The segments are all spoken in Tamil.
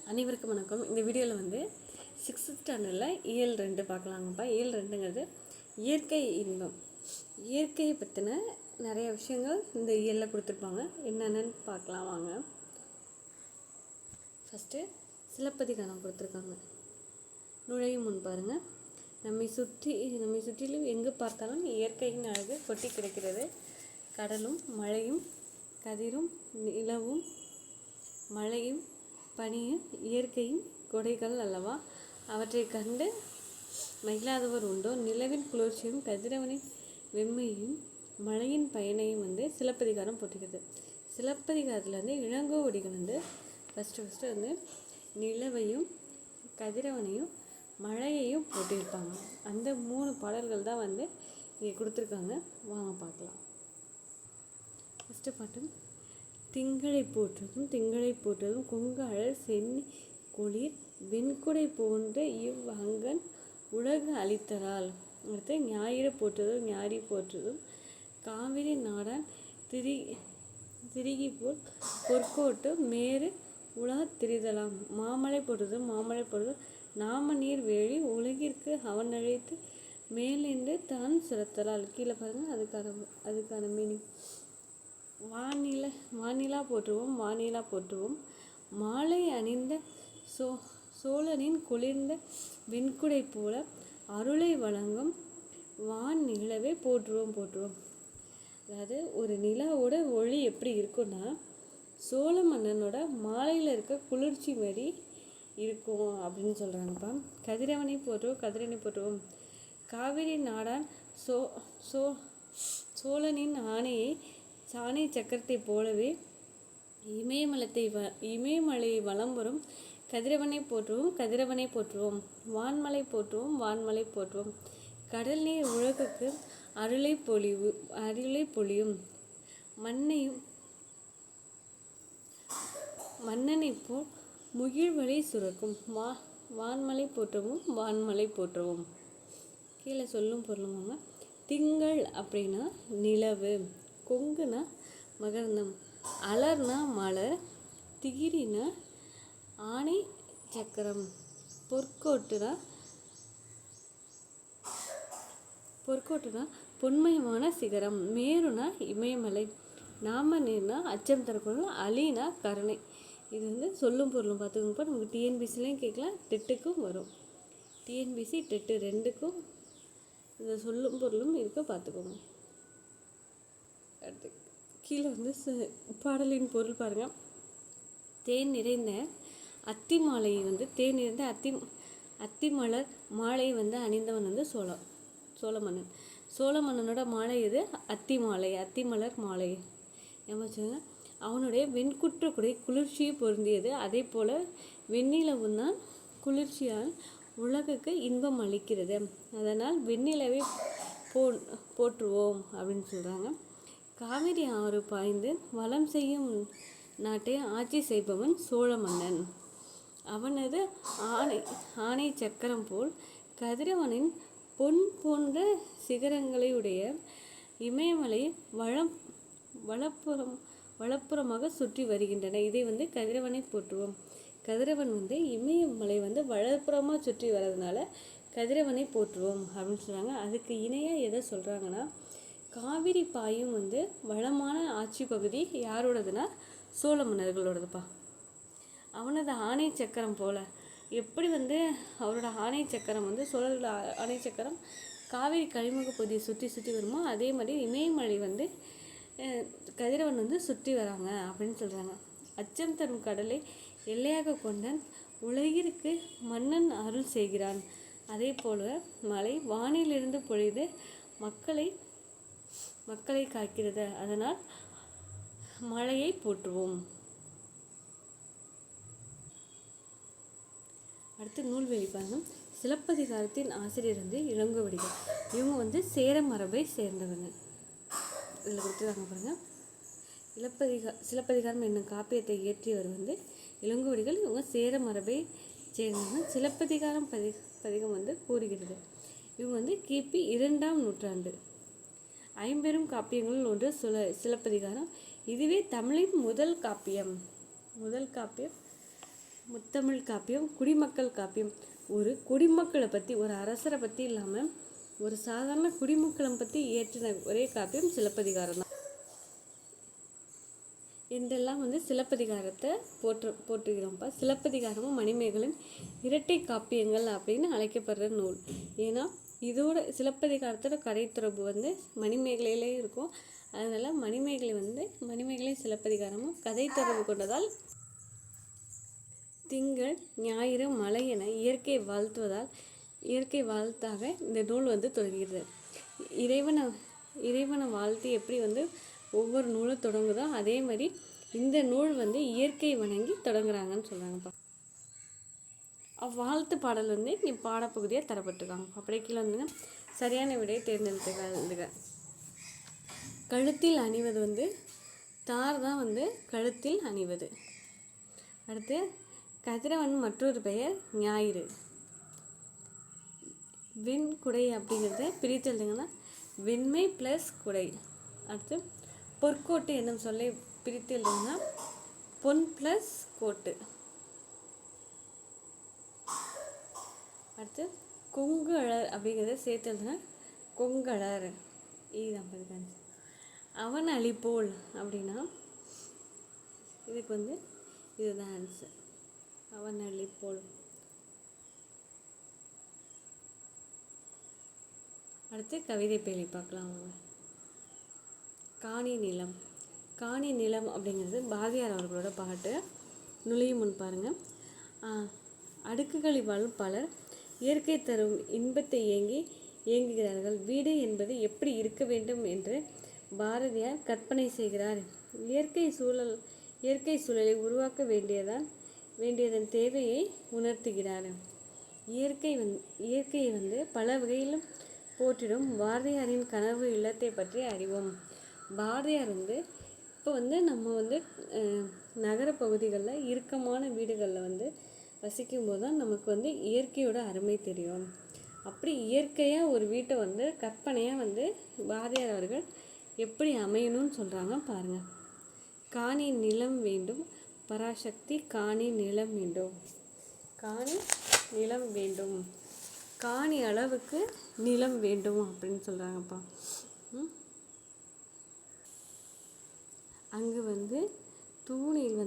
அனைவருக்கும் வணக்கம். இந்த வீடியோவில் வந்து 6th ஸ்டாண்டர்டில் இயல் 2 பார்க்கலாங்கப்பா. இயல் 2ங்கிறது இயற்கை இன்பம். இயற்கையை பற்றின நிறைய விஷயங்கள் இந்த இயலில் கொடுத்துருப்பாங்க. என்னென்னு பார்க்கலாம் வாங்க. ஃபஸ்ட்டு சிலப்பதிகாரம் கொடுத்துருக்காங்க. நுழையும் முன் பாருங்கள். நம்மை சுற்றிலும் எங்கு பார்த்தாலும் இயற்கையின் அழகு கொட்டி கிடக்கிறது. கடலும் மழையும் கதிரும் நிலவும் மழையும் பனியும் இயற்கையின் கொடைகள் அல்லவா. அவற்றை கண்டு மகிழாதவர் உண்டோ. நிலவின் குளிர்ச்சியும் கதிரவனின் வெம்மையும் மழையின் பயனையும் வந்து சிலப்பதிகாரம் போட்டுக்கிறது. சிலப்பதிகாரத்தில் வந்து இளங்கோவடிகள் வந்து ஃபஸ்ட்டு வந்து நிலவையும் கதிரவனையும் மழையையும் போட்டிருப்பாங்க. அந்த 3 பாடல்கள் தான் வந்து இங்கே கொடுத்துருக்காங்க. வாங்க பார்க்கலாம். ஃபஸ்ட்டு பாட்டு, திங்களை போற்றதும் கொங்கழல் சென்னி குளிர் வெண்குடை போன்ற அங்கன் உலகு அளித்தரால். அடுத்து ஞாயிறு போற்றதும் காவிரி நாடான் திரிகி போல் பொற்கோட்டு மேறு உலா திரிதலாம். மாமலை போற்றதும் நாம நீர் வேலி உலகிற்கு அவன் அழைத்து மேலென்று தான் சிறத்தலால். கீழே பாருங்கள். அதுக்கான மீனிங். வானிலா போற்றுவோம் மாலை அணிந்த சோழனின் குளிர்ந்த வெண்குடை போல அருளை வழங்கும் வான் நிலவே போற்றுவோம். அதாவது ஒரு நிலாவோட ஒளி எப்படி இருக்குன்னா சோழ மன்னனோட மாலையில் இருக்க குளிர்ச்சி மாதிரி இருக்கும் அப்படின்னு சொல்கிறாங்கப்பா. கதிரவனை போற்றுவோம் காவிரி நாடான் சோழனின் சாணை சக்கரத்தை போலவே இமயமலை வலம் வரும் கதிரவனை போற்றுவோம் வான்மலை போற்றுவோம் கடல் நீர் உலகுக்கு அருளை பொழியும் மன்னனை போல் முகிழ்வலை சுரக்கும் வான்மலை போற்றுவோம். கீழே சொல்லும் பொருளுமாங்க. திங்கள் அப்படின்னா நிலவு, கொங்குனா மகர்ந்தம், அலர்னா மலர், திகிரினா ஆணை சக்கரம், பொற்கோட்டுனா பொன்மயமான சிகரம், மேருனா இமயமலை, நாம நீர்னா அச்சம் தரப்பொருள், அலினா கருணை. இது வந்து சொல்லும் பொருளும் பார்த்துக்கோங்கப்பா. நமக்கு டிஎன்பிசிலையும் கேட்கலாம், டெட்டுக்கும் வரும். டிஎன்பிசி டெட்டு 2க்கும் இந்த சொல்லும் பொருளும் இருக்க பார்த்துக்கோங்க. அடுத்து கீழே வந்து பாடலின் பொருள் பாருங்கள். தேன் நிறைந்த அத்தி மாலையை வந்து அத்தி மலர் மாலை வந்து அணிந்தவன் வந்து சோழ மன்னன். சோழ மன்னனோட மாலை இது அத்தி மலர் மாலை. ஏமாச்சுங்க. அவனுடைய வெண்குற்ற குடை குளிர்ச்சியை பொருந்தியது. அதே போல் வெண்ணிலவும் தான் குளிர்ச்சியால் உலகுக்கு இன்பம் அளிக்கிறது. அதனால் வெண்ணிலவை போற்றுவோம் அப்படின்னு சொல்கிறாங்க. காவிரி ஆறு பாய்ந்து வளம் செய்யும் நாட்டை ஆட்சி செய்பவன் சோழ மன்னன். அவனது ஆணை சக்கரம் போல் கதிரவனின் பொன் போன்ற சிகரங்களையுடைய இமயமலை வலப்புறமாக சுற்றி வருகின்றன. இதை வந்து கதிரவனை போற்றுவோம். கதிரவன் வந்து இமயமலை வந்து வலப்புறமாக சுற்றி வர்றதுனால கதிரவனை போற்றுவோம் அப்படின்னு சொல்கிறாங்க. அதுக்கு இணையாக எதை சொல்கிறாங்கன்னா, காவிரி பாயும் வந்து வளமான ஆட்சி பகுதி யாரோடதுன்னா சோழ மன்னர்களோடதுப்பா. அவனது ஆணை சக்கரம் போல் எப்படி வந்து அவரோட ஆணை சக்கரம் வந்து சோழர்களோட ஆணை சக்கரம் காவிரி கழிமுக பகுதியை சுற்றி வருமோ அதே மாதிரி இமயமலை வந்து கதிரவன் வந்து சுற்றி வராங்க அப்படின்னு சொல்கிறாங்க. அச்சம் தரும் கடலை எல்லையாக கொண்ட உலகிற்கு மன்னன் அருள் செய்கிறான். அதே போல் மழை வானிலிருந்து பொழிது மக்களை காக்கிறது. அதனால் மழையை போற்றுவோம். அடுத்து நூல்வெளி பாருங்க. சிலப்பதிகாரத்தின் ஆசிரியர் வந்து இளங்கோவடிகள். இவங்க வந்து சேர மரபை சேர்ந்தவங்க. இதில் கொடுத்துருக்காங்க பாருங்கள். சிலப்பதிகாரம் என்னும் காப்பியத்தை இயற்றியவர் வந்து இளங்கோவடிகள். இவங்க சேர மரபை சேர்ந்தவங்க. சிலப்பதிகாரம் பதிகம் வந்து கூறுகிறது. இவங்க வந்து கிபி 2ஆம் நூற்றாண்டு. ஐம்பெரும் காப்பியங்களில் ஒன்று சிலப்பதிகாரம். இதுவே தமிழின் முதல் காப்பியம். முதல் காப்பியம் முத்தமிழ் காப்பியம், குடிமக்கள் காப்பியம். ஒரு குடிமக்களை பற்றி, ஒரு அரசரை பற்றி இல்லாமல் ஒரு சாதாரண குடிமக்களை பற்றி இயற்றின ஒரே காப்பியம் சிலப்பதிகாரம் தான். என்றெல்லாம் சிலப்பதிகாரத்தை போற்றுகிறோம்ப்பா. சிலப்பதிகாரமும் மணிமேகலையும் இரட்டை காப்பியங்கள் அப்படின்னு அழைக்கப்படுற நூல். ஏன்னா இதோட சிலப்பதிகாரத்தோட கதைத்தொடர்பு மணிமேகலையிலே இருக்கும். அதனால் மணிமேகலை சிலப்பதிகாரமும் கதை தொடர்பு கொண்டதால் திங்கள் ஞாயிறு மலை என இயற்கை வாழ்த்தாக இந்த நூல் தொடங்குகிறது. இறைவனை வாழ்த்து எப்படி ஒவ்வொரு நூலும் தொடங்குதோ அதே மாதிரி இந்த நூல் இயற்கை வணங்கி தொடங்குறாங்கன்னு சொல்கிறாங்கப்பா. அவ்வாழ்த்து பாடல் இங்கே பாடப்பகுதியாக தரப்பட்டிருக்காங்க. அப்படியே கீழே சரியான விடையை தேர்ந்தெடுத்துக்க. கழுத்தில் அணிவது தார் தான் கழுத்தில் அணிவது. அடுத்து கதிரவன் மற்றொரு பெயர் ஞாயிறு. வெண் குடை அப்படிங்கிறத பிரித்து எழுதுங்கன்னா வெண்மை ப்ளஸ் குடை. அடுத்து பொற்கோட்டு என்னும் சொல்லை பிரித்து எழுதுங்கன்னா பொன் ப்ளஸ் கோட்டு. அடுத்து கொங்கலர் அப்படிங்கிறத சேர்த்து எழுதுனா கொங்கலர். இதுதான் பதிக்காங்க. அவன் அழிப்போல் அப்படின்னா இதுக்கு இதுதான் ஆன்சர். அவன் அழிப்போல். அடுத்து கவிதை பேழை பார்க்கலாம். காணி நிலம். காணி நிலம் அப்படிங்கிறது பாரதியார் அவர்களோட பாட்டு. நுழையும் முன் பாருங்கள். அடுக்குகளில் வாழும் பலர் இயற்கை தரும் இன்பத்தை ஏங்குகிறார்கள். வீடு என்பது எப்படி இருக்க வேண்டும் என்று பாரதியார் கற்பனை செய்கிறார். இயற்கை சூழலை உருவாக்க வேண்டியதன் தேவையை உணர்த்துகிறார். இயற்கையை பல வகையிலும் போற்றிடும் பாரதியாரின் கனவு இல்லத்தை பற்றி அறிவோம். பாரதியார் இப்போ நம்ம நகர பகுதிகளில் இறுக்கமான வீடுகளில் வசிக்கும் போது தான் நமக்கு இயற்கையோட அருமை தெரியும். அப்படி இயற்கையாக ஒரு வீட்டை கற்பனையாக பாரதியார் அவர்கள் எப்படி அமையணும்னு சொல்கிறாங்க பாருங்கள். காணி நிலம் வேண்டும் பராசக்தி, காணி நிலம் வேண்டும். காணி நிலம் வேண்டும், காணி அளவுக்கு நிலம் வேண்டும் அப்படின்னு சொல்கிறாங்கப்பா. அங்கு தூணில்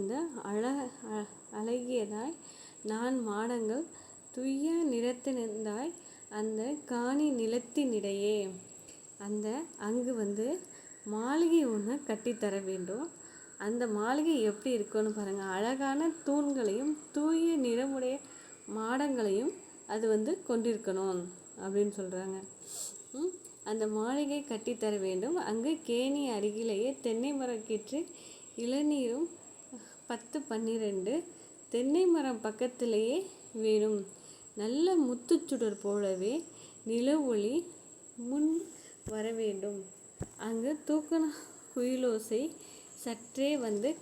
அழகியதாய் நான் மாடங்கள் துய்ய நிறத்தினதாய் அந்த காணி நிலத்தினிடையே அங்கு மாளிகை ஒன்று கட்டித்தர வேண்டும். அந்த மாளிகை எப்படி இருக்குன்னு பாருங்கள். அழகான தூண்களையும் தூய நிறமுடைய மாடங்களையும் அது கொண்டிருக்கணும் அப்படின்னு சொல்கிறாங்க. அந்த மாளிகை கட்டித்தர வேண்டும். அங்கு கேணி அருகிலேயே தென்னை மரக்கீற்று இளநீரும் 10-12 தென்னை மரம் பக்கத்திலேயே வேணும். நல்ல முத்துச்சுடர் போலவே நில ஒளி முன் வர வேண்டும். அங்கு தூக்கண குயிலோசை சற்றே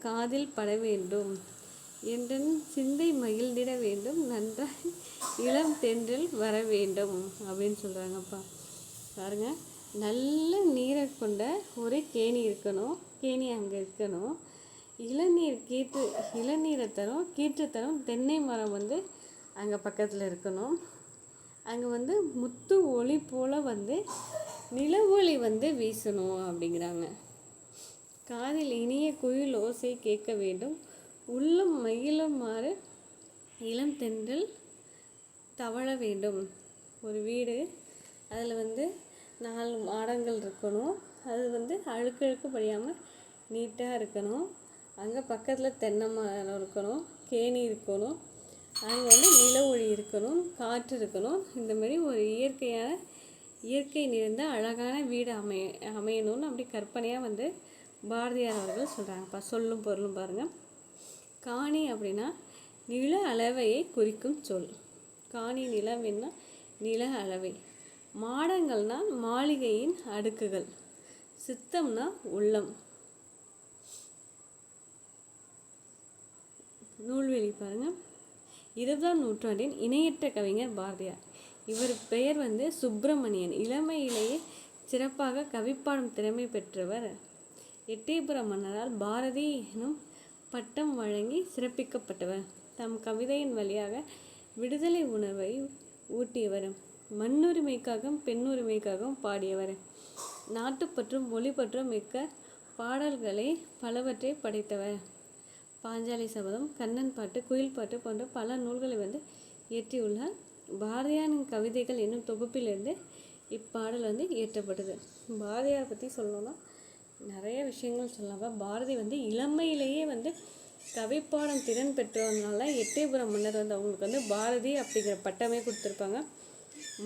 காதில் பட வேண்டும். என்றன் சிந்தை மகிழ்ந்திட வேண்டும். நன்றாய் இளம் தென்றல் வர வேண்டும் அப்படின்னு சொல்கிறாங்கப்பா. பாருங்க, நல்ல நீரை கொண்ட ஒரு கேணி இருக்கணும். கேணி அங்கே இருக்கணும். இளநீரை தரும் கீற்று தரும் தென்னை மரம் அங்கே பக்கத்தில் இருக்கணும். அங்கே முத்து ஒளி போல் நில ஒளி வீசணும் அப்படிங்கிறாங்க. காதில் இனிய குயில் ஓசை கேட்க வேண்டும். உள்ளம் மகிழுமாறு இளம் தென்றல் தவழ வேண்டும். ஒரு வீடு, அதில் 4 மாடங்கள் இருக்கணும். அது அழுக்கு படியாமல் நீட்டாக இருக்கணும். அங்கே பக்கத்தில் தென்னை மரம் இருக்கணும், கேணி இருக்கணும், அங்கே நில ஒளி இருக்கணும், காற்று இருக்கணும். இந்த மாதிரி ஒரு இயற்கை நிறைந்த அழகான வீடு அமையணும்னு அப்படி கற்பனையாக பாரதியார் அவர்கள் சொல்கிறாங்கப்பா. சொல்லும் பொருளும் பாருங்கள். காணி அப்படின்னா நில அளவையை குறிக்கும் சொல். காணி நிலம் என்ன? நில அளவை. மாடங்கள்னா மாளிகையின் அடுக்குகள். சித்தம்னா உள்ளம். நூல்வெளி பாருங்கள். 20ஆம் நூற்றாண்டின் இணையற்ற கவிஞர் பாரதியார். இவர் பெயர் சுப்பிரமணியன். இளமையிலேயே சிறப்பாக கவிப்பாடும் திறமை பெற்றவர். எட்டயபுர மன்னரால் பாரதி எனும் பட்டம் வழங்கி சிறப்பிக்கப்பட்டவர். தம் கவிதையின் வழியாக விடுதலை உணர்வை ஊட்டியவர். மண்ணுரிமைக்காகவும் பெண்ணுரிமைக்காகவும் பாடியவர். நாட்டுப்பற்றும் மொழிப்பற்றும் மிக்க பாடல்களை பலவற்றை படைத்தவர். பாஞ்சாலி சபதம், கண்ணன் பாட்டு, குயில் பாட்டு போன்ற பல நூல்களை இயற்றியுள்ளார். பாரதியாரின் கவிதைகள் என்னும் தொகுப்பிலிருந்து இப்பாடல் இயற்றப்பட்டது. பாரதியாரை பற்றி சொல்லணும்னா நிறைய விஷயங்கள் சொல்லலாம். பாரதி இளமையிலேயே கவிப்பாடம் திறன் பெற்றவனால எட்டயபுரம் மன்னர் அவங்களுக்கு பாரதி அப்படிங்கிற பட்டமே கொடுத்துருப்பாங்க.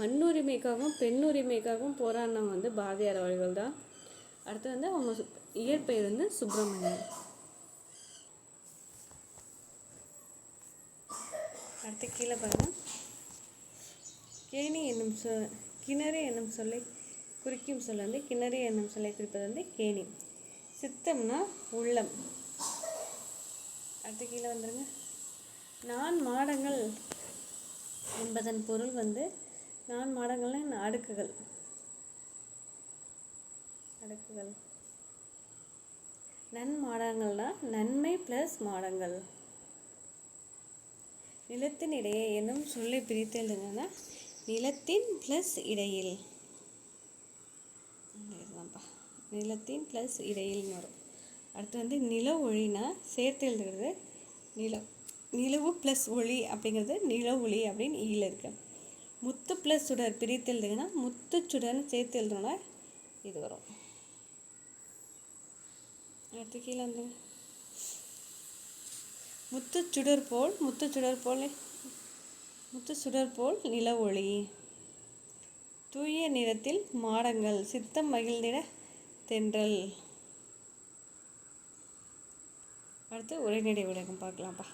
மண்ணுரிமைக்காகவும் பெண்ணுரிமைக்காகவும் போராடினவங்க பாரதியார் அவர்கள் தான். அடுத்து அவங்க இயற்பெயர் சுப்பிரமணியன். அடுத்து கீழே பாருங்கள். கேணி என்னும் கிணறு என்னும் சொல்லை குறிக்கும் சொல் கிணறு என்னும் சொல்லை குறிப்பது கேணி. சித்தம்னா உள்ளம். அடுத்து கீழே வந்துடுங்க. நான் மாடங்கள் என்பதன் பொருள் நான் மாடங்கள்னா அடுக்குகள். நன்மாடங்கள்னா நன்மை ப்ளஸ் மாடங்கள். நிலத்தின் இடையே என்னும் சொல்லை பிரித்து எழுதுங்கன்னா நிலத்தின் ப்ளஸ் இடையில். நிலத்தின் ப்ளஸ் இடையில்னு வரும். அடுத்து நில ஒளினா சேர்த்து எழுதுகிறது நிலவு ப்ளஸ் ஒளி அப்படிங்கிறது நில ஒளி அப்படின்னு ஈல இருக்கு. முத்து ப்ளஸ் சுடர் பிரித்து எழுதுங்கன்னா முத்து சுடர்னு சேர்த்து எழுதுனா இது வரும். அடுத்து கீழே முத்து சுடர் போல் நில ஒளி. தூய நிறத்தில் மாடங்கள் சித்தம் மகிழ்ந்திட தென்றல். அடுத்து உரைநடை விளக்கம் பார்க்கலாம்ப்பா.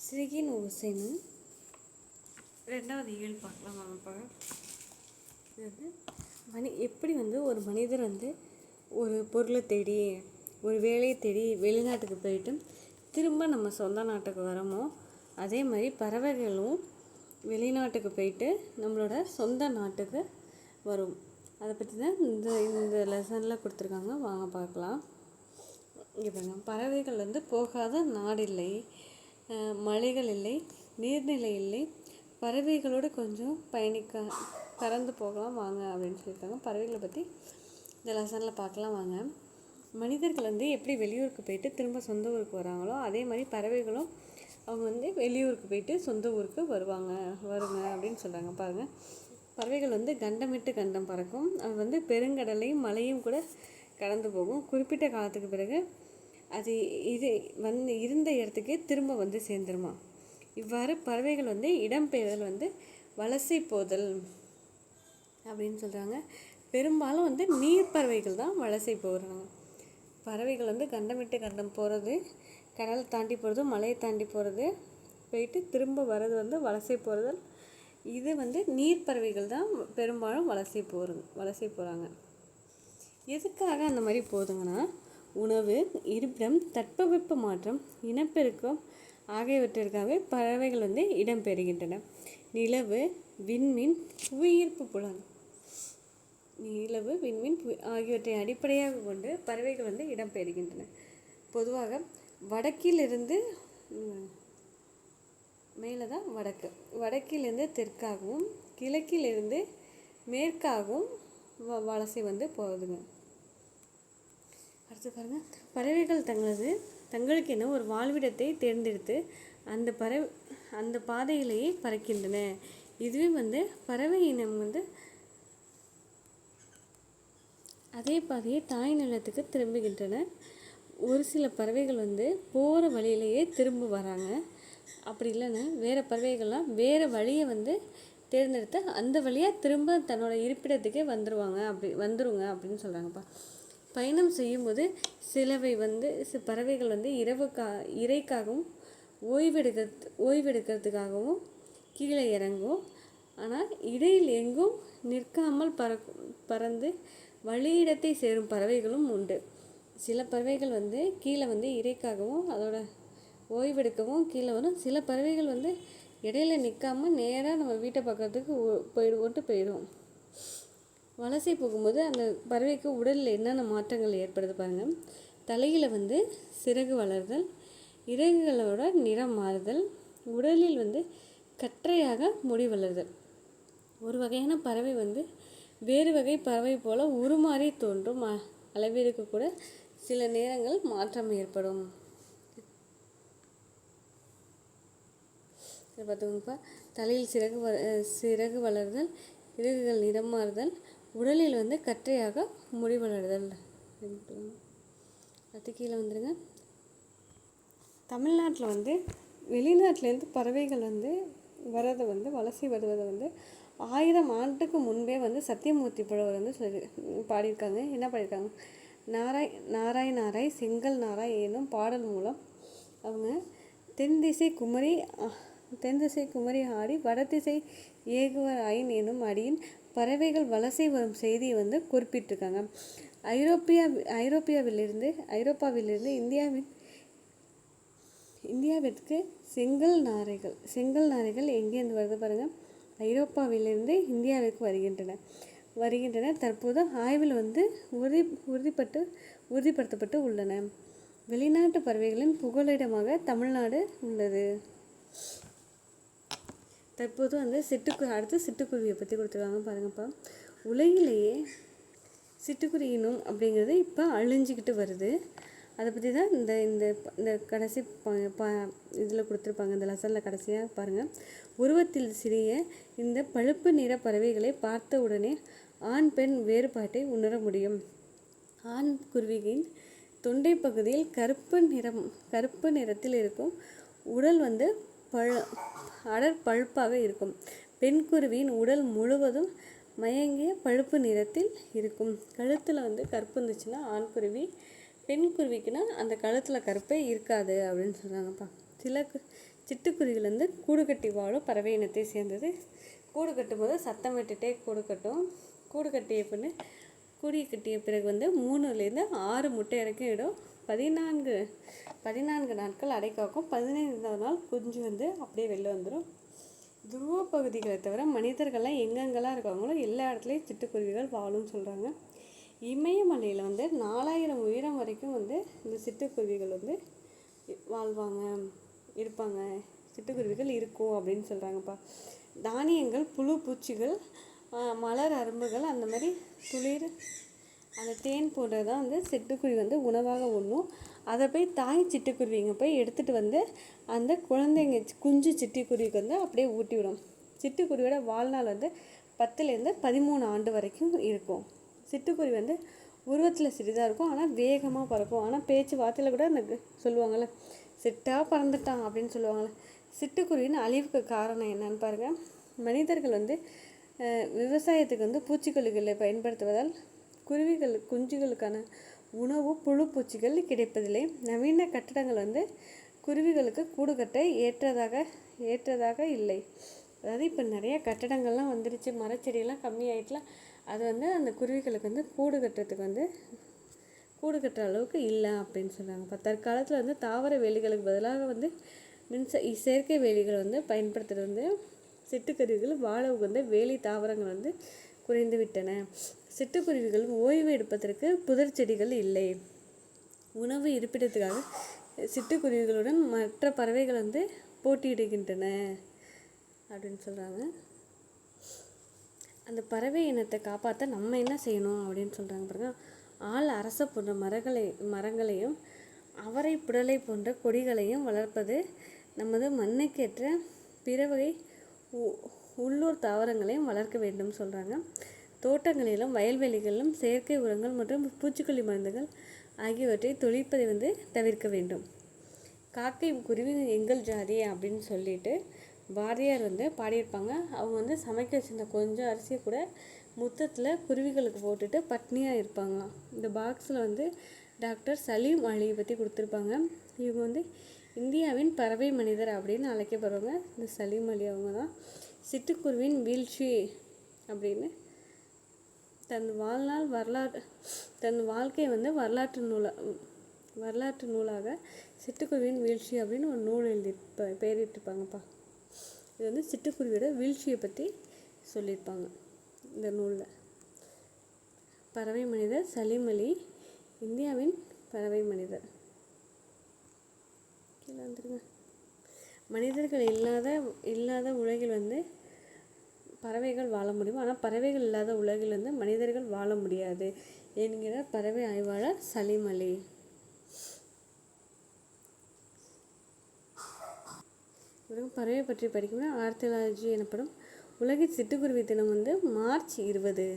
சிறகின் ஓசைன்னு ரெண்டாவது இயல் பார்க்கலாம் வாங்கப்பா. இது எப்படி ஒரு மனிதர் ஒரு பொருளை தேடி ஒரு வேலையை தேடி வெளிநாட்டுக்கு போயிட்டு திரும்ப நம்ம சொந்த நாட்டுக்கு வரோமோ அதே மாதிரி பறவைகளும் வெளிநாட்டுக்கு போயிட்டு நம்மளோட சொந்த நாட்டுக்கு வரும். அதை பற்றி தான் இந்த லெசனில் கொடுத்துருக்காங்க. வாங்க பார்க்கலாம். இங்கே பாருங்க. பறவைகள் போகாத நாடு இல்லை, மலைகள் இல்லை, நீர்நிலை இல்லை, பறவைகளோடு கொஞ்சம் பறந்து போகலாம் வாங்க அப்படின்னு சொல்லியிருக்காங்க. பறவைகளை பற்றி இந்த லெசனில் பார்க்கலாம் வாங்க. மனிதர்கள் எப்படி வெளியூருக்கு போயிட்டு திரும்ப சொந்த ஊருக்கு வராங்களோ அதே மாதிரி பறவைகளும் அவங்க வெளியூருக்கு போயிட்டு சொந்த ஊருக்கு வருங்க அப்படின்னு சொல்கிறாங்க. பாருங்கள். பறவைகள் கண்டமிட்டு கண்டம் பறக்கும். அது பெருங்கடலையும் மலையும் கூட கடந்து போகும். குறிப்பிட்ட காலத்துக்கு பிறகு அது இருந்த இடத்துக்கு திரும்ப சேர்ந்துருமா. இவ்வாறு பறவைகள் இடம்பெயர்தல் வலசை போதல் அப்படின்னு சொல்கிறாங்க. பெரும்பாலும் நீர் பறவைகள் தான் வலசை போகிறாங்க. பறவைகள் கண்டமிட்டு கண்டம் போகிறது, கடல் தாண்டி போகிறது, மலையை தாண்டி போகிறது, போயிட்டு திரும்ப வர்றது வலசை போகிறதல். இது நீர் பறவைகள் தான் பெரும்பாலும் வலசை போகிறாங்க. எதுக்காக அந்த மாதிரி போகுதுங்கன்னா உணவு, இருப்பிடம், தட்பவெப்ப மாற்றம், இனப்பெருக்கம் ஆகியவற்றிற்காகவே பறவைகள் இடம்பெறுகின்றன. நிலவு, விண்மீன், புவியீர்ப்பு புலம் ஆகியவற்றை அடிப்படையாக கொண்டு பறவைகள் இடம்பெறுகின்றன. பொதுவாக வடக்கிலிருந்து மேலே தான் வடக்கிலிருந்து தெற்காகவும் கிழக்கிலிருந்து மேற்காகவும் வலசை போகுதுங்க. அடுத்து பாருங்கள். பறவைகள் தங்களுக்கு என்ன ஒரு வாழ்விடத்தை தேர்ந்தெடுத்து அந்த பாதையிலேயே பறக்கின்றன. இதுவே பறவை இனம் அதே பாதையை தாய் நிலத்துக்கு திரும்புகின்றன. ஒரு சில பறவைகள் போகிற வழியிலேயே திரும்ப வராங்க. அப்படி இல்லைன்னா வேறு பறவைகள்லாம் வேறு வழியை தேர்ந்தெடுத்து அந்த வழியாக திரும்ப தன்னோட இருப்பிடத்துக்கே வந்துருங்க அப்படின்னு சொல்கிறாங்கப்பா. பயணம் செய்யும்போது சிலவை பறவைகள் இறைக்காகவும் ஓய்வெடுக்கிறதுக்காகவும் கீழே இறங்கும். ஆனால் இடையில் எங்கும் நிற்காமல் பறந்து வழியிடத்தை சேரும் பறவைகளும் உண்டு. சில பறவைகள் கீழே இறைக்காகவும் அதோட ஓய்வெடுக்கவும் கீழே வரும். சில பறவைகள் இடையில நிற்காமல் நேராக நம்ம வீட்டை பார்க்கறதுக்கு போயிடும். வலசை போகும்போது அந்த பறவைக்கு உடலில் என்னென்ன மாற்றங்கள் ஏற்படுது பாருங்கள். தலையில் வந்து சிறகு வளர்தல், இறகுகளோட நிறம் மாறுதல், உடலில் வந்து கற்றையாக முடி வளருதல். ஒரு வகையான பறவை வந்து வேறு வகை பறவை போல் உருமாறி தோன்றும் அளவிற்கு கூட சில நேரங்கள் மாற்றம் ஏற்படும். பார்த்துக்கோங்கப்பா. தலையில் சிறகு வளர்தல், இறகுகள் நிறம் மாறுதல், உடலில் வந்து கற்றையாக முடி வளருதல். அது கீழே வந்துடுங்க. தமிழ்நாட்டில் வந்து வெளிநாட்டிலேருந்து பறவைகள் வந்து வரதை வந்து வலசை வருவதை வந்து 1000 ஆண்டுக்கு முன்பே வந்து சத்தியமூர்த்தி புலவர் வந்து பாடியிருக்காங்க. என்ன பாடியிருக்காங்க? நாராய் நாராய் செங்கல் நாராய் என்னும் பாடல் மூலம் அவங்க தென் திசை குமரி ஆடி வடதிசை ஏகுவர் ஆயின் என்னும் அடியின் பறவைகள் வலசை வரும் செய்தியை வந்து குறிப்பிட்டிருக்காங்க. ஐரோப்பாவிலிருந்து இந்தியாவிற்கு செங்கல் நாரைகள் எங்கேருந்து வருது பாருங்கள். ஐரோப்பாவிலிருந்து இந்தியாவிற்கு வருகின்றன. தற்போது ஆய்வில் வந்து உறுதிப்படுத்தப்பட்டு உள்ளன. வெளிநாட்டு பறவைகளின் புகலிடமாக தமிழ்நாடு உள்ளது. தற்போது வந்து சிட்டுக்குருவியை பற்றி கொடுத்துருக்காங்க பாருங்கப்பா. உலகிலேயே சிட்டுக்குருவி இனம் அப்படிங்கிறது இப்போ அழிஞ்சிக்கிட்டு வருது. அதை பற்றி தான் இந்த கடைசி இதில் கொடுத்துருப்பாங்க. இந்த லெசனில் கடைசியாக பாருங்கள். உருவத்தில் சிறிய இந்த பழுப்பு நிற பறவைகளை பார்த்த உடனே ஆண் பெண் வேறுபாட்டை உணர முடியும். ஆண் குருவியின் தொண்டை பகுதியில் கருப்பு நிறத்தில் இருக்கும். உடல் வந்து அடர் பழுப்பாக இருக்கும். பெண் குருவியின் உடல் முழுவதும் மயங்கிய பழுப்பு நிறத்தில் இருக்கும். கழுத்தில் வந்து கருப்பு இருந்துச்சுன்னா ஆண் குருவி, பெண் குருவிக்குன்னா அந்த கழுத்தில் கருப்பே இருக்காது அப்படின்னு சொல்கிறாங்கப்பா. சில சிட்டுக்குருவிகள் வந்து கூடு கட்டி வாழும் பறவை இனத்தை சேர்ந்தது. கூடு கட்டும்போது சத்தம் விட்டுட்டே கூடு கட்டும். கூடு கட்டிய பிறகு வந்து 3லேருந்து 6 முட்டை வரைக்கும் இடும். 14 நாட்கள் அடை காக்கும். 15ஆவது நாள் குஞ்சு வந்து அப்படியே வெளில வந்துடும். துருவ பகுதிகளை தவிர மனிதர்கள்லாம் எங்கெங்கெல்லாம் இருக்காங்களோ எல்லா இடத்துலையும் சிட்டுக்குருவிகள் வாழும்னு சொல்கிறாங்க. இமயமலையில் வந்து 4000 உயரம் வரைக்கும் வந்து இந்த சிட்டுக்குருவிகள் வந்து இருப்பாங்க. சிட்டுக்குருவிகள் இருக்கும் அப்படின்னு சொல்கிறாங்கப்பா. தானியங்கள், புழு பூச்சிகள், மலர் அரும்புகள், அந்த மாதிரி துளிர், அந்த தேன் போன்றதான் வந்து சிட்டுக்குருவி வந்து உணவாக உண்ணும். அதை போய் தாய் சிட்டுக்குருவிங்க போய் எடுத்துகிட்டு வந்து அந்த குழந்தைங்க குஞ்சு சிட்டுக்குருவிக்கு வந்து அப்படியே ஊட்டி விடும். சிட்டுக்குருவியோட வாழ்நாள் வந்து 10லேருந்து 13 ஆண்டு வரைக்கும் இருக்கும். சிட்டுக்குருவி வந்து உருவத்தில் சிறிதாக இருக்கும், ஆனால் வேகமாக பறக்கும். ஆனால் பேச்சு வார்த்தையில் கூட அந்த சொல்லுவாங்கள்ல, சிட்டாக பறந்துட்டான் அப்படின்னு சொல்லுவாங்கள்ல. சிட்டுக்குருவின் அழிவுக்கு காரணம் என்னன்னு பாருங்கள். மனிதர்கள் வந்து விவசாயத்துக்கு வந்து பூச்சிக்கொல்லிகளை பயன்படுத்துவதால் குஞ்சுகளுக்கான உணவு புழு பூச்சிகள் கிடைப்பதில்லை. நவீன கட்டடங்கள் வந்து குருவிகளுக்கு கூடு கட்ட ஏற்றதாக இல்லை. அதாவது இப்போ நிறைய கட்டடங்கள்லாம் வந்துருச்சு, மரச்செடியெல்லாம் கம்மியாயிட்டுலாம் அது வந்து அந்த குருவிகளுக்கு வந்து கூடு கட்டுற அளவுக்கு இல்லை அப்படின்னு சொல்கிறாங்க. இப்போ தற்காலத்தில் வந்து தாவர வேலிகளுக்கு பதிலாக வந்து செயற்கை வேலிகளை வந்து பயன்படுத்துகிறது வந்து சிட்டுக்குருவிகள் வாழ உகந்த வேலி தாவரங்கள் வந்து குறைந்து விட்டன. சிட்டுக்குருவிகள் ஓய்வு எடுப்பதற்கு புதர் செடிகள் இல்லை. உணவு இருப்பிடத்துக்காக சிட்டுக்குருவிகளுடன் மற்ற பறவைகள் வந்து போட்டியிடுகின்றன அப்படின்னு சொல்கிறாங்க. அந்த பறவை இனத்தை காப்பாற்ற நம்ம என்ன செய்யணும் அப்படின்னு சொல்கிறாங்க பாருங்க. ஆள் அரச போன்ற மரங்களையும் அவரை புடலை போன்ற கொடிகளையும் வளர்ப்பது, நமது மண்ணுக்கேற்ற பிற வகை உள்ளூர் தாவரங்களையும் வளர்க்க வேண்டும் சொல்கிறாங்க. தோட்டங்களிலும் வயல்வெளிகளிலும் செயற்கை உரங்கள் மற்றும் பூச்சிக்கொல்லி மருந்துகள் ஆகியவற்றை தொழிற்பதை வந்து தவிர்க்க வேண்டும். காக்கை குருவி எங்கள் ஜாதி அப்படின்னு சொல்லிட்டு பாரதியார் வந்து பாடியிருப்பாங்க. அவங்க வந்து சமைக்க வச்சிருந்த கொஞ்சம் அரிசியை கூட முத்தத்தில் குருவிகளுக்கு போட்டுட்டு பட்னியாக இருப்பாங்களாம். இந்த பாக்ஸில் வந்து டாக்டர் சலீம் அலியை பற்றி கொடுத்துருப்பாங்க. இவங்க வந்து இந்தியாவின் பறவை மனிதர் அப்படின்னு அழைக்கப்படுறவங்க இந்த சலீம் அலி. அவங்க தான் சிட்டுக்குருவின் வீழ்ச்சி அப்படின்னு தன் வாழ்க்கையை வந்து வரலாற்று நூலாக சிட்டுக்குருவியின் வீழ்ச்சி அப்படின்னு ஒரு நூல் பெயரிட்டிருப்பாங்கப்பா. இது வந்து சிட்டுக்குருவியோட வீழ்ச்சியை பற்றி சொல்லியிருப்பாங்க இந்த நூலில். பறவை மனிதர் சலீம் அலி இந்தியாவின் பறவை மனிதர். கீழே வந்துருங்க. மனிதர்கள் இல்லாத உலகில் வந்து பறவைகள் வாழ முடியும், ஆனால் பறவைகள் இல்லாத உலகில் வந்து மனிதர்கள் வாழ முடியாது என்கிறார் பறவை ஆய்வாளர் சலீம் அலி. பறவை பற்றி படிக்கணும்னா ஆர்த்தியாலஜி எனப்படும் உலக சிட்டுக்குருவி தினம் வந்து மார்ச் 20.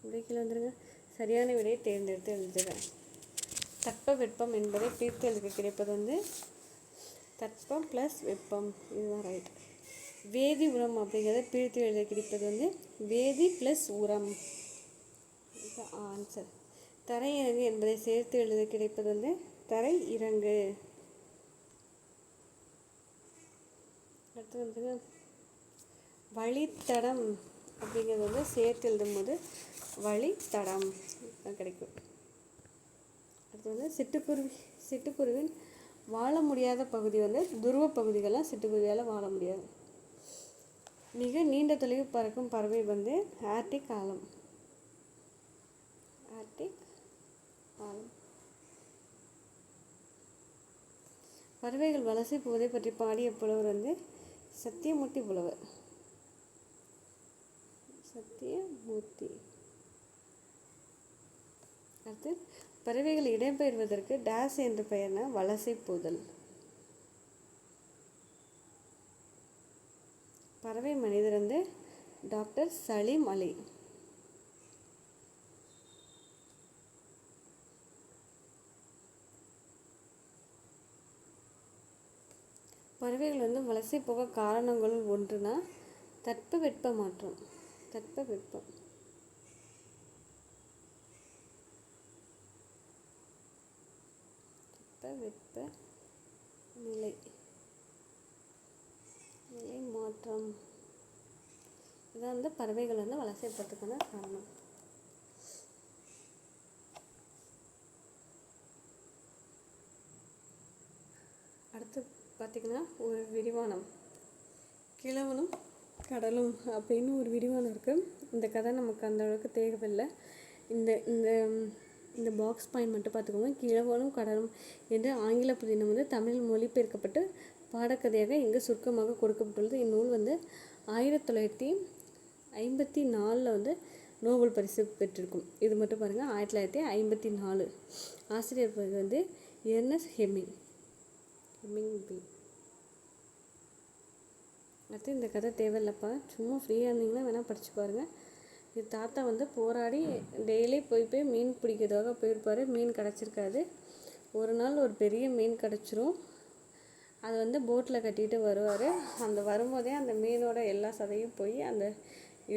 விடைக்கில் வந்துருங்க. சரியான விடையை தேர்ந்தெடுத்து எழுதுகிறேன். தட்பவெப்பம் என்பதை பிரித்து எழுத கிடைப்பது வந்து தட்பம் ப்ளஸ் வெப்பம், இதுதான் ரைட். வேதி உரம் அப்படிங்கிறத பிரித்து எழுத கிடைப்பது வந்து வேதி ப்ளஸ் உரம், இதுதான் ஆன்சர். தரையிறங்கு என்பதை சேர்த்து எழுத கிடைப்பது வந்து தரை இறங்கு. அடுத்து வந்து வழித்தடம் அப்படிங்கிறது வந்து சேர்த்து எழுதும் போது வழித்தடம் கிடைக்கும். அடுத்து வந்து சிட்டுக்குருவின் வாழ முடியாத பகுதி வந்து துருவ பகுதிகள்லாம் சிட்டுக்குருவியால் வாழ முடியாது. மிக நீண்ட தொலைவு பறக்கும் பறவை வந்து ஆர்டிக் ஆலம். பறவைகள் வலசை போவதை பற்றி பாடிய புலவர் வந்து சத்தியமூர்த்தி புலவர். அடுத்து பறவைகள் இடம்பெயர்வதற்கு டேஸ் என்ற பெயர்னா வலசை போதல். பறவை மனிதர் வந்து டாக்டர் சலீம் அலி. பறவைகள் வந்து வலசை போக காரணங்கள் ஒன்றுனா தட்பவெப்ப மாற்றம். தட்பவெப்பம் நிலை மாற்றம், இதான் வந்து பறவைகள் வந்து வலசை போகிறதுக்கான காரணம். அடுத்து பார்த்திங்கன்னா ஒரு விரிவானம், கிழவனும் கடலும் அப்படின்னு ஒரு விரிவானம் இருக்குது. இந்த கதை நமக்கு அந்த அளவுக்கு தேவையில்லை. இந்த இந்த இந்த பாக்ஸ் பாயிண்ட் மட்டும் பார்த்துக்கோங்க. கிழவனும் கடலும் என்று ஆங்கில புதினம் வந்து தமிழில் மொழிபெயர்க்கப்பட்டு பாடக்கதையாக இங்கு சுருக்கமாக கொடுக்கப்பட்டுள்ளது. இந்நூல் வந்து 1954 வந்து நோபல் பரிசு பெற்றிருக்கும். இது மட்டும் பாருங்கள், 1954. ஆசிரியர் பேர் வந்து எர்னஸ்ட் ஹெமிங் பி. அடுத்து இந்த கதை தேவையில்லைப்பா, சும்மா ஃப்ரீயாக இருந்தீங்கன்னா வேணால் படித்து பாருங்கள். இது தாத்தா வந்து போராடி டெய்லி போய் மீன் பிடிக்கிறதுக்காக போயிருப்பார். மீன் கிடச்சிருக்காது. ஒரு நாள் ஒரு பெரிய மீன் கிடச்சிரும். அது வந்து போட்டில் கட்டிகிட்டு வருவார். அந்த வரும்போதே அந்த மீனோட எல்லா சதையும் போய் அந்த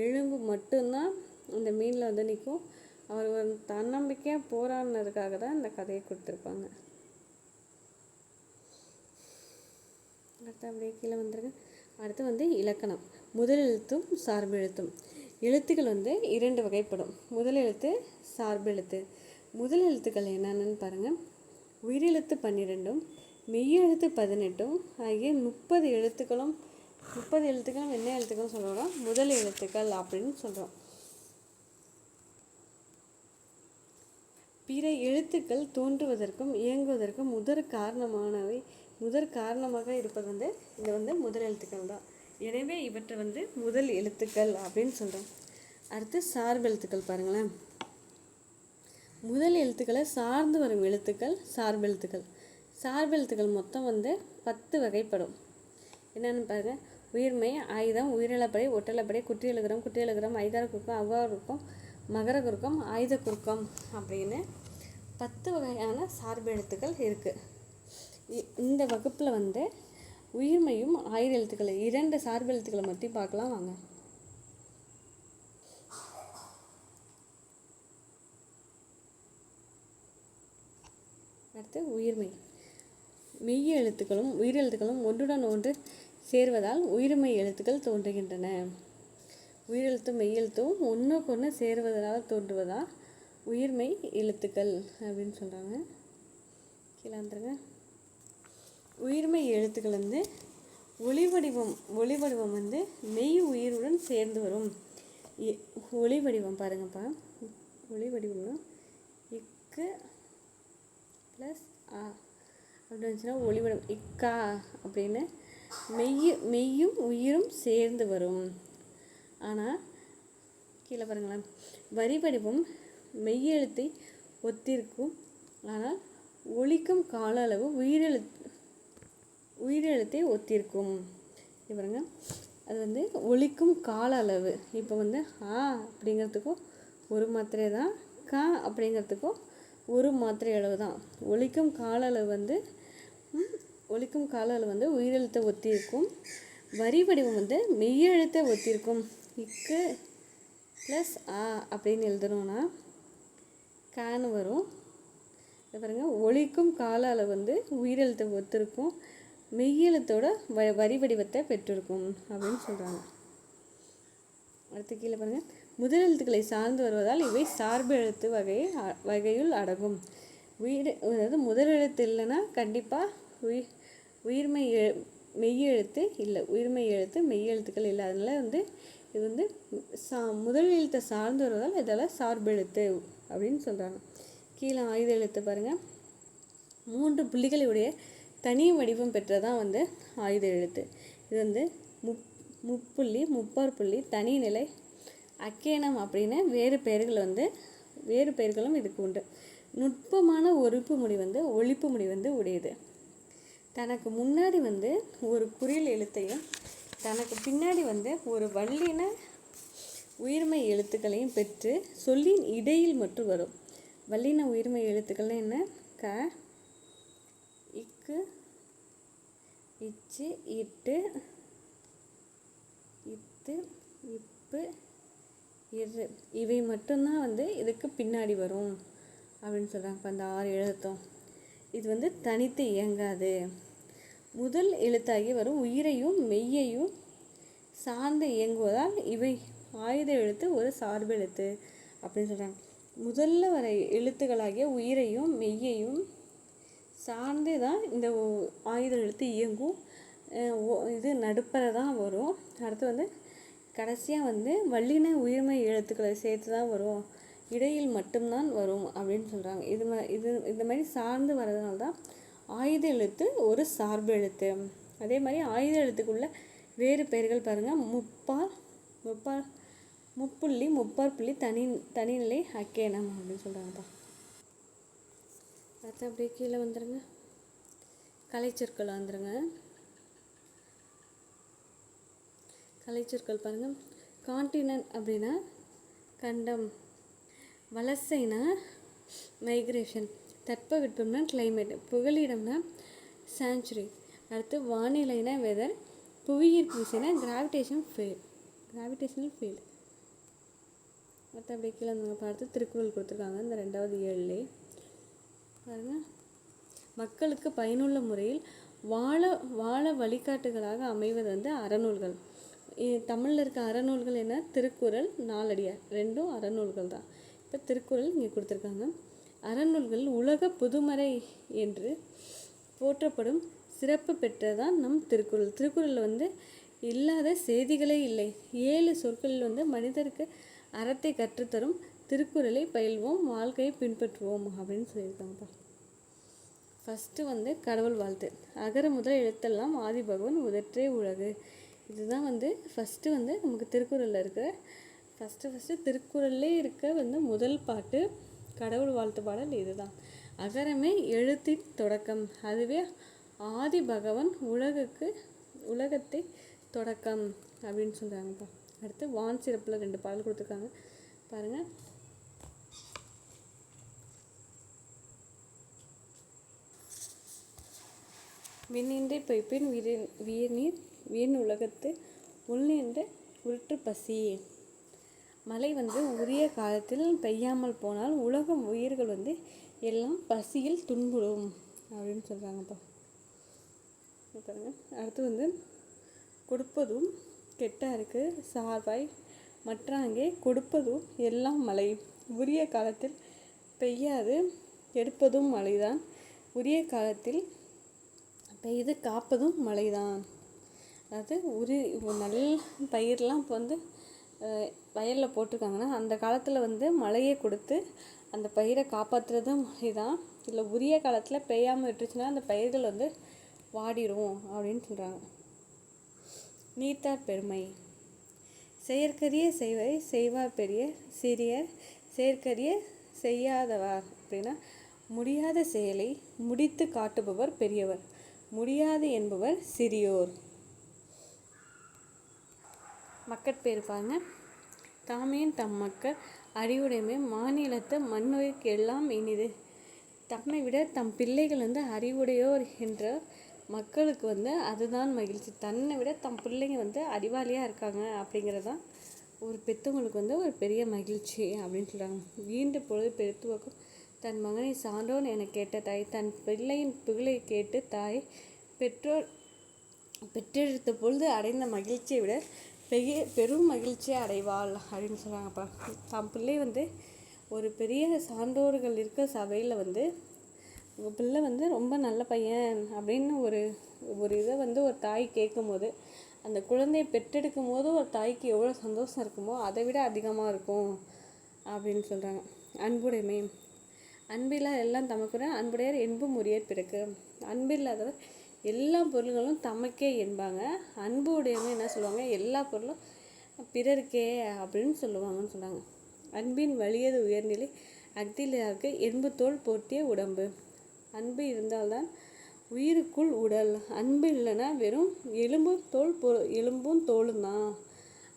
எலும்பு மட்டும்தான் அந்த மீனில் வந்து நிற்கும். அவர் ஒரு தன்னம்பிக்கையாக போராடினதுக்காக தான் இந்த கதையை கொடுத்துருப்பாங்க. அடுத்து அப்படியே கீழே வந்துருங்க. அடுத்து வந்து இலக்கணம், முதல் எழுத்தும் சார்பு எழுத்தும். எழுத்துக்கள் வந்து 2 வகைப்படும். முதல் எழுத்து, சார்பு எழுத்து. முதல் எழுத்துக்கள் என்னென்னு பாருங்கள். உயிரெழுத்து 12ம் மெய்யெழுத்து 18ம் ஆகிய 30 எழுத்துக்களும் என்ன எழுத்துக்கள் சொல்கிறோம்? முதல் எழுத்துக்கள் அப்படின்னு சொல்கிறோம். பிற எழுத்துக்கள் தோன்றுவதற்கும் இயங்குவதற்கும் முதற் காரணமாக இருப்பது வந்து இது வந்து முதல் எழுத்துக்கள் தான். எனவே இவற்றை வந்து முதல் எழுத்துக்கள் அப்படின்னு சொல்கிறோம். அடுத்து சார்பு எழுத்துக்கள் பாருங்களேன். முதல் எழுத்துக்களை சார்ந்து வரும் எழுத்துக்கள் சார்பு எழுத்துக்கள். சார்பு எழுத்துக்கள் மொத்தம் வந்து 10 வகைப்படும். என்னென்னு பாருங்கள். உயிர்மை, ஆயுதம், உயிரிழப்படை, ஒட்டலப்படை, குற்றியலுகரம், ஐகார குறுக்கம், அவ்வார குறுக்கம், மகர குறுக்கம், ஆயுத குறுக்கம் அப்படின்னு 10 வகையான சார்பு எழுத்துக்கள் இருக்குது. இந்த வகுப்பில் வந்து உயிர்மையும் ஆயுத எழுத்துக்களை 2 சார்பு எழுத்துக்களை பற்றி பார்க்கலாம் வாங்க. அடுத்து உயிர்மை. மெய் எழுத்துக்களும் உயிரெழுத்துக்களும் ஒன்றுடன் ஒன்று சேர்வதால் உயிர்மை எழுத்துக்கள் தோன்றுகின்றன. உயிரெழுத்தும் மெய்யெழுத்தும் ஒன்றுக்கு ஒன்று சேர்வதால் தோன்றுவதால் உயிர்மை எழுத்துக்கள் அப்படின்னு சொல்கிறாங்க. கீழே வந்துருங்க. உயிர்மை எழுத்துக்கள் வந்து ஒளி வடிவம் வந்து மெய் உயிருடன் சேர்ந்து வரும். ஒளி வடிவம் பாருங்கப்பா. ஒளி வடிவம்னா இக்கு ப்ளஸ் ஆ அப்படின்னு இருந்துச்சுன்னா ஒளி வடிவம் இக்கா அப்படின்னு மெய்யும் உயிரும் சேர்ந்து வரும். ஆனால் கீழே பாருங்களேன், வரி வடிவம் மெய்யெழுத்தை ஒத்திருக்கும், ஆனால் ஒலிக்கும் கால அளவு உயிரெழுத்தை ஒத்திருக்கும். பாருங்க, அது வந்து ஒலிக்கும் கால அளவு. இப்போ வந்து ஆ அப்படிங்கிறதுக்கும் ஒரு மாத்திரை தான், கா அப்படிங்கிறதுக்கும் ஒரு மாத்திரை அளவு தான். ஒலிக்கும் கால அளவு வந்து உயிரெழுத்தை ஒத்திருக்கும். வரி வடிவம் வந்து மெய்யெழுத்தை ஒத்திருக்கும். இக்கு ப்ளஸ் ஆ அப்படின்னு எழுதணும்னா கான்னு வரும். பாருங்க, ஒலிக்கும் கால அளவு வந்து உயிரெழுத்தை ஒத்திருக்கும், மெய்யெழுத்தோட வரி வடிவத்தை பெற்றிருக்கும் அப்படின்னு சொல்கிறாங்க. அடுத்து கீழே பாருங்கள், முதல் எழுத்துக்களை சார்ந்து வருவதால் இவை சார்பு எழுத்து வகையுள் அடங்கும். அதாவது முதல் எழுத்து இல்லைன்னா கண்டிப்பாக உயிர்மை மெய்யெழுத்து இல்லை, உயிர்மை எழுத்து மெய்யெழுத்துக்கள் இல்லை. அதனால் வந்து இது வந்து முதல் எழுத்தை சார்ந்து வருவதால் இதெல்லாம் சார்பு எழுத்து அப்படின்னு சொல்கிறாங்க. கீழே ஆயுத எழுத்து பாருங்கள், 3 புள்ளிகளுடைய தனி வடிவம் பெற்றதான் வந்து ஆயுத எழுத்து. இது வந்து முப்புள்ளி, முப்பார் புள்ளி, தனிநிலை, அக்கேனம் அப்படின்னு வேறு பெயர்களும் இதுக்கு உண்டு. நுட்பமான ஒழிப்பு முடி வந்து உடையது. தனக்கு முன்னாடி வந்து ஒரு குறில் எழுத்தையும் தனக்கு பின்னாடி வந்து ஒரு வல்லின உயிர்மை எழுத்துக்களையும் பெற்று சொல்லின் இடையில் மட்டும் வரும். வல்லின உயிர்மை எழுத்துக்கள்னா என்ன? க, இக்கு, இச்சு, இட்டு, இத்து, இப்பு, இரு, இவை மட்டும்தான் வந்து இதுக்கு பின்னாடி வரும் அப்படின்னு சொல்கிறாங்க. இப்போ அந்த 6 எழுத்தும் இது வந்து தனித்து இயங்காது. முதல் எழுத்தாகி வரும் உயிரையும் மெய்யையும் சார்ந்து இயங்குவதால் இவை ஆயுத எழுத்து ஒரு சார்பு எழுத்து அப்படின்னு சொல்கிறாங்க. முதல்ல வர எழுத்துக்களாகிய உயிரையும் மெய்யையும் சார்ந்து தான் இந்த ஆயுத எழுத்து இயங்கும். இது நடுப்பற தான் வரும். அடுத்து வந்து கடைசியாக வந்து வல்லின உயிர்மை எழுத்துக்களை சேர்த்து தான் வரும், இடையில் மட்டும்தான் வரும் அப்படின்னு சொல்கிறாங்க. இந்த மாதிரி சார்ந்து வர்றதுனால தான் ஆயுத எழுத்து ஒரு சார்பு எழுத்து. அதே மாதிரி ஆயுத எழுத்துக்குள்ள வேறு பெயர்கள் பாருங்கள், முப்புள்ளி, முப்பார் புள்ளி, தனிநிலை, அக்கேனம் அப்படின்னு சொல்கிறாங்கப்பா. அடுத்து அப்படியே கீழே வந்துடுங்க, கலைச்சொற்கள் வந்துடுங்க. கலைச்சொற்கள் பாருங்கள், கான்டினென்ட் அப்படின்னா கண்டம், வலசைனா மைக்ரேஷன், தட்பவெப்பம்னா கிளைமேட், புகலிடம்னா சான்ச்சுரி, அடுத்து வானிலைனா வெதர், புவியீர்ப்பு விசைனா கிராவிடேஷனல் ஃபீல்டு. அடுத்து அப்படியே கீழே பார்த்து திருக்குறள் கொடுத்துருக்காங்க. இந்த 2வது ஏழிலே பாருங்கள், மக்களுக்கு பயனுள்ள முறையில் வாழ வழிகாட்டுகளாக அமைவது வந்து அறநூல்கள். தமிழில் இருக்க அறநூல்கள் என்ன? திருக்குறள், நாலடியார், 2ம் அறநூல்கள் தான். இப்போ திருக்குறள் இங்கே கொடுத்துருக்காங்க. அறநூல்கள் உலக பொதுமறை என்று போற்றப்படும் சிறப்பு பெற்றதான் நம் திருக்குறள். திருக்குறளில் வந்து இல்லாத செய்திகளே இல்லை. 7 சொற்களில் வந்து மனிதருக்கு அறத்தை கற்றுத்தரும் திருக்குறளை பயில்வோம், வாழ்க்கையை பின்பற்றுவோம் அப்படின்னு சொல்லியிருக்காங்கப்பா. ஃபஸ்ட்டு வந்து கடவுள் வாழ்த்து. அகர முதல் எழுத்தெல்லாம் ஆதிபகவன் முதற்றே உலகு. இதுதான் வந்து ஃபஸ்ட்டு வந்து நமக்கு திருக்குறளில் இருக்கிற ஃபஸ்ட்டு திருக்குறள்லே இருக்க வந்து முதல் பாட்டு கடவுள் வாழ்த்து பாடல் இதுதான். அகரமே எழுத்தின் தொடக்கம், அதுவே ஆதி பகவன் உலகத்தை தொடக்கம் அப்படின்னு சொல்கிறாங்கப்பா. அடுத்து வான் சிறப்பில் 2 பாடல் கொடுத்துருக்காங்க பாருங்கள். விண்ணின்றி பொய்ப்பின் வீண் உலகத்து உள்நின்ற உருட்டு பசி. மழை வந்து உரிய காலத்தில் பெய்யாமல் போனால் உலகம் உயிர்கள் வந்து எல்லாம் பசியில் துன்புறும் அப்படின்னு சொல்கிறாங்கப்பா. பாருங்க, அடுத்து வந்து கொடுப்பதும் கெட்டாருக்கு சார்பாய் மற்றாங்கே கொடுப்பதும் எல்லாம் மழை. உரிய காலத்தில் பெய்யாது எடுப்பதும் மழைதான், உரிய காலத்தில் பெய்து காப்பதும் மழைதான். அதாவது நல்ல பயிரெலாம் இப்போ வந்து வயலில் போட்டிருக்காங்கன்னா அந்த காலத்தில் வந்து மழையை கொடுத்து அந்த பயிரை காப்பாற்றுறதும் மழை தான். இல்லை உரிய காலத்தில் பெய்யாமல் விட்டுருச்சுன்னா அந்த பயிர்கள் வந்து வாடிடும் அப்படின்னு சொல்கிறாங்க. நீத்தார் பெருமை. செயற்கரிய செய்வை செய்வார் பெரிய சிறியர், செயற்கரிய செய்யாதவார் அப்படின்னா முடியாத செயலை முடித்து காட்டுபவர் பெரியவர், முடியாது என்பவர் சிறியோர். மக்கட்பேர் பாருங்க. தாமேன் தம் மக்கள் அறிவுடைமை மாநிலத்து மண்ணுயிர்க்கு எல்லாம் இனிது. தம்மை விட தம் பிள்ளைகள் வந்து அறிவுடையோர் என்ற மக்களுக்கு வந்து அதுதான் மகிழ்ச்சி. தன்னை விட தம் பிள்ளைங்க வந்து அறிவாளியாக இருக்காங்க அப்படிங்கிறது தான் ஒரு பெற்றவங்களுக்கு வந்து ஒரு பெரிய மகிழ்ச்சி அப்படின்னு சொல்கிறாங்க. ஈன்ற பொழுது பெருத்துவக்கும் தன் மகனை சான்றோன் என கேட்ட தாய், தன் பிள்ளையின் புகழை கேட்டு தாய் பெற்றெடுத்த பொழுது அடைந்த மகிழ்ச்சியை விட பெரும் மகிழ்ச்சியை அடைவாள் அப்படின்னு சொல்கிறாங்கப்பா. தம் பிள்ளை வந்து ஒரு பெரிய சான்றோர்கள் இருக்க சபையில் வந்து உங்கள் பிள்ளை வந்து ரொம்ப நல்ல பையன் அப்படின்னு ஒரு இதை வந்து ஒரு தாய் கேட்கும்போது அந்த குழந்தையை பெற்றெடுக்கும் போது ஒரு தாய்க்கு எவ்வளோ சந்தோஷம் இருக்குமோ அதை விட அதிகமாக இருக்கும் அப்படின்னு சொல்கிறாங்க. அன்புடைமை. அன்பில்லா எல்லாம் தமக்குற அன்புடையர் என்பும் உரியர் பிறகு. அன்பில்லாதவர் எல்லா பொருள்களும் தமக்கே என்பாங்க. அன்பு உடையவங்க என்ன சொல்லுவாங்க, எல்லா பொருளும் பிறருக்கே அப்படின்னு சொல்லுவாங்கன்னு சொன்னாங்க. அன்பின் வலியது உயர்நிலை அக்திலாருக்கு என்பு தோல் போர்த்திய உடம்பு. அன்பு இருந்தால்தான் உயிருக்குள் உடல். அன்பு இல்லைன்னா வெறும் எலும்பும் தோலும் தான்.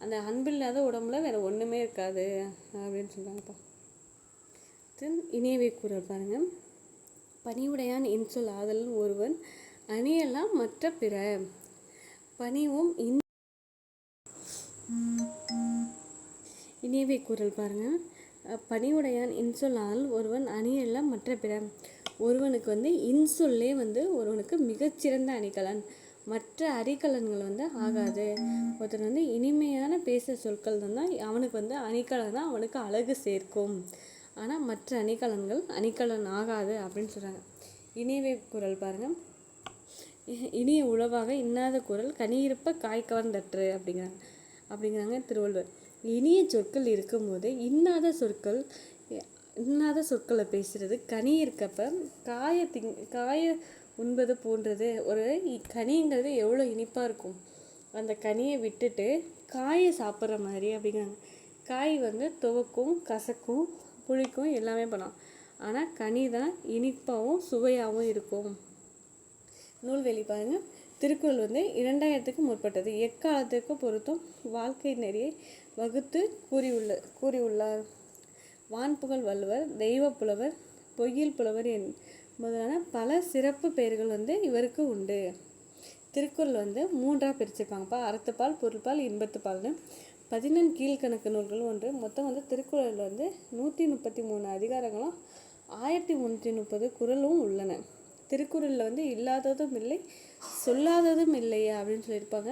அந்த அன்பு இல்லாத உடம்புல வேறு ஒன்றுமே இருக்காது அப்படின்னு சொல்கிறாங்கப்பா. இணையவை கூறல் பாருங்க. பணிவுடையான் இன்சொல் ஆதல் ஒருவன் அணியெல்லாம் மற்ற பிற. பணிவும் இணையவை கூறல் பாருங்க. பணிவுடையான் இன்சொல்லால் ஒருவன் அணியெல்லாம் மற்ற பிற. ஒருவனுக்கு வந்து இன்சொல்லே வந்து ஒருவனுக்கு மிகச்சிறந்த அணிகலன். மற்ற அணிகலன்கள் வந்து ஆகாது. ஒருத்தர் வந்து இனிமையான பேச சொற்கள் தான் அவனுக்கு வந்து அணிகலன் தான், அவனுக்கு அழகு சேர்க்கும். ஆனால் மற்ற அணிகலன் ஆகாது அப்படின்னு சொல்கிறாங்க. இனியவை குரல் பாருங்கள். இனிய உளவாக இன்னாத குரல் கனியிருப்ப காய் கவர்ந்தற்று அப்படிங்கிறாங்க திருவள்ளுவர். இனிய சொற்கள் இருக்கும்போது இன்னாத சொற்களை பேசுகிறது கனி இருக்கப்ப காய உண்பது போன்றது. ஒரு கனிங்கிறது எவ்வளோ இனிப்பாக இருக்கும், அந்த கனியை விட்டுட்டு காயை சாப்பிட்ற மாதிரி அப்படிங்கிறாங்க. காய் வந்து துவக்கும், கசக்கும், புளிக்கும், எல்லாமே பண்ணலாம். ஆனால் கனி தான் இனிப்பாகவும் சுவையாகவும் இருக்கும். நூல்வெளி பாருங்கள். திருக்குறள் வந்து 2000க்கு முற்பட்டது. எக்காலத்திற்கு பொருத்தும் வாழ்க்கை நெறியை வகுத்து கூறியுள்ளார். வான்புகழ் வள்ளுவர், தெய்வ புலவர், பொய்யில் புலவர் முதலான பல சிறப்பு பெயர்கள் வந்து இவருக்கு உண்டு. திருக்குறள் வந்து 3ஆக பிரிச்சிருப்பாங்கப்பா. அறத்துப்பால், பொருள்பால், இன்பத்துப்பால்னு 14 கீழ்கணக்கு நூல்கள் ஒன்று. மொத்தம் வந்து திருக்குறளில் வந்து 133 அதிகாரங்களும் 1330 குறளும் உள்ளன. திருக்குறளில் வந்து இல்லாததும் இல்லை சொல்லாததும் இல்லை அப்படின்னு சொல்லியிருப்பாங்க.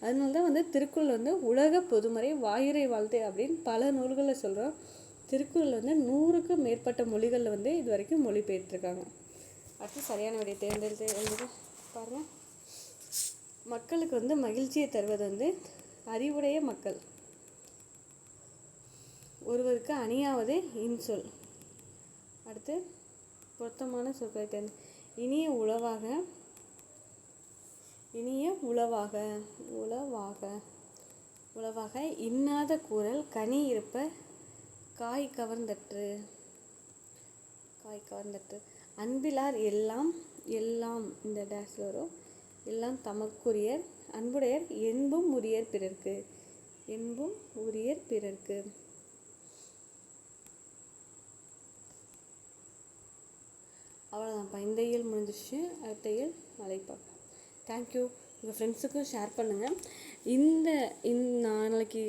அதனால தான் வந்து திருக்குறள் வந்து உலக பொதுமறை வாயுரை வாழ்த்து அப்படின்னு பல நூல்களில் சொல்கிறோம். திருக்குறள் வந்து 100க்கும் மேற்பட்ட மொழிகளில் வந்து இது வரைக்கும் மொழிபெயர்த்திருக்காங்க. அடுத்து சரியான விடையை தேர்ந்தெடுத்து பாருங்கள். மக்களுக்கு வந்து மகிழ்ச்சியை தருவது வந்து அறிவுடைய மக்கள். ஒருவருக்கு அணியாவது இன்சொல். அடுத்து பொருத்தமான சொற்களை தேர்ந்து. இனிய உளவாக இன்னாத கூறல் கனி இருப்ப காய் கவர்ந்தற்று. அன்பிலார் எல்லாம் இந்த டேஷில் வரும். எல்லாம் தமக்குரியர் அன்புடையர் என்பும் உரியர் பிறர்க்கு. அவ்வளோதான்ப்பா. இந்த இயல் முடிஞ்சிருச்சு. அடுத்த இயல் நாளைக்கு பார்க்கலாம். தேங்க்யூ. உங்கள் ஃப்ரெண்ட்ஸுக்கும் ஷேர் பண்ணுங்கள். நாளைக்கு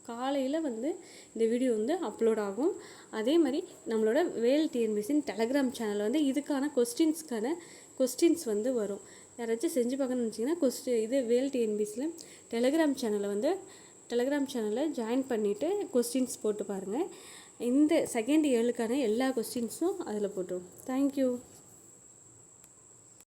காலையில் வந்து இந்த வீடியோ வந்து அப்லோட் ஆகும். அதே மாதிரி நம்மளோட வேல் டிஎன்பிஎஸ்சின் டெலகிராம் சேனலில் வந்து இதுக்கான கொஸ்டின்ஸ் வந்து வரும். யாராச்சும் செஞ்சு பார்க்கணும்னு நினச்சிங்கன்னா வேல் டிஎன்பிஎஸ்சியில் டெலகிராம் சேனலில் ஜாயின் பண்ணிவிட்டு கொஸ்டின்ஸ் போட்டு பாருங்கள். இந்த செகண்ட் இயருக்கான எல்லா கொஸ்டின்ஸும் அதில் போட்டுருவோம். தேங்க்யூ.